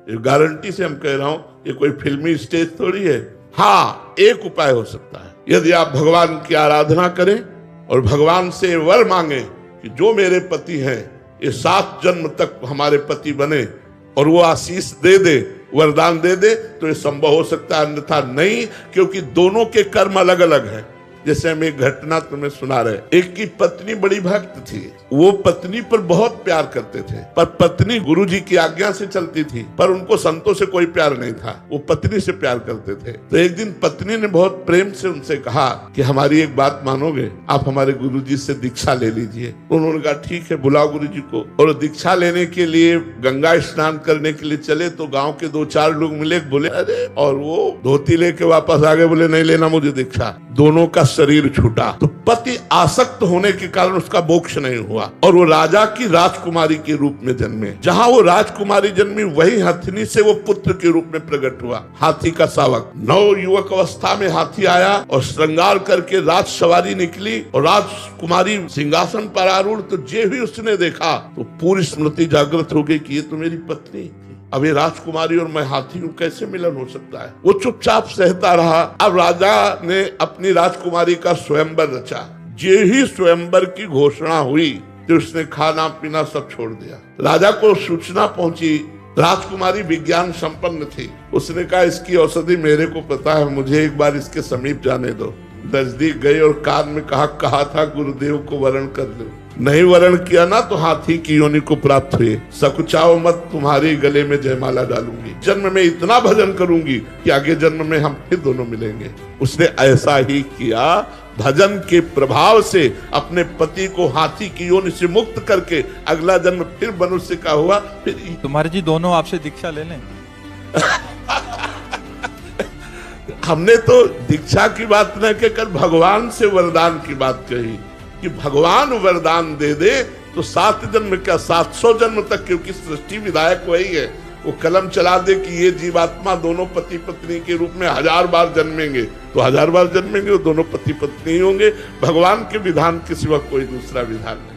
ये गारंटी से हम कह रहा हूं, ये कोई फिल्मी स्टेज थोड़ी है। हाँ, एक उपाय हो सकता है, यदि आप भगवान की आराधना करें और भगवान से वर मांगे कि जो मेरे पति हैं ये 7 जन्म तक हमारे पति बने, और वो आशीष दे दे, वरदान दे दे, तो ये संभव हो सकता है, अन्यथा नहीं, क्योंकि दोनों के कर्म अलग अलग हैं। जैसे हम एक घटना तुम्हें सुना रहे, एक की पत्नी बड़ी भक्त थी, वो पत्नी पर बहुत प्यार करते थे, पर पत्नी गुरुजी की आज्ञा से चलती थी, पर उनको संतों से कोई प्यार नहीं था, वो पत्नी से प्यार करते थे। तो एक दिन पत्नी ने बहुत प्रेम से उनसे कहा कि हमारी एक बात मानोगे, आप हमारे गुरुजी से दीक्षा ले लीजिए। उन्होंने कहा ठीक है, बुलाओ गुरुजी को। और दीक्षा लेने के लिए गंगा स्नान करने के लिए चले तो गाँव के 2-4 लोग मिले, बोले अरे, और वो धोती लेके वापस आ गए, बोले नहीं लेना मुझे दीक्षा। दोनों का शरीर छूटा। तो पति आसक्त होने के कारण उसका मोक्ष नहीं हुआ, और वो राजा की राजकुमारी के रूप में जन्मे। जहां वो राजकुमारी जन्मी, वही हथिनी से वो पुत्र के रूप में प्रकट हुआ, हाथी का शावक। नव युवक अवस्था में हाथी आया और श्रृंगार करके राज सवारी निकली, और राजकुमारी सिंहासन पर आरूढ़। तो जे भी उसने देखा तो पूरी स्मृति जागृत हो गई कि ये तो मेरी पत्नी थी। अब ये राजकुमारी और मैं हाथी हूं, कैसे मिलन हो सकता है? वो चुपचाप सहता रहा। अब राजा ने अपनी राजकुमारी का स्वयंवर रचा। जे ही स्वयंवर की घोषणा हुई तो उसने खाना पीना सब छोड़ दिया। राजा को सूचना पहुंची, राजकुमारी विज्ञान संपन्न थी। उसने कहा इसकी औषधि मेरे को पता है, मुझे एक बार इसके समीप जाने दो। नजदीक गई और कान में कहा था गुरुदेव को वरण कर लो। नहीं वरण किया ना तो हाथी की योनि को प्राप्त हुए। सकुचाओ मत, तुम्हारे गले में जयमाला डालूंगी। जन्म में इतना भजन करूंगी कि आगे जन्म में हम फिर दोनों मिलेंगे। उसने ऐसा ही किया। भजन के प्रभाव से अपने पति को हाथी की योनि से मुक्त करके अगला जन्म फिर मनुष्य का हुआ। फिर तुम्हारे जी दोनों आपसे दीक्षा ले लें। हमने तो दीक्षा की बात न कहकर भगवान से वरदान की बात कही कि भगवान वरदान दे दे तो 7 जन्म क्या 700 जन्म तक, क्योंकि सृष्टि विधायक वही है। वो कलम चला दे कि ये जीवात्मा दोनों पति पत्नी के रूप में 1000 बार जन्मेंगे, तो 1000 बार जन्मेंगे, वो दोनों पति पत्नी होंगे। भगवान के विधान के सिवा कोई दूसरा विधान नहीं।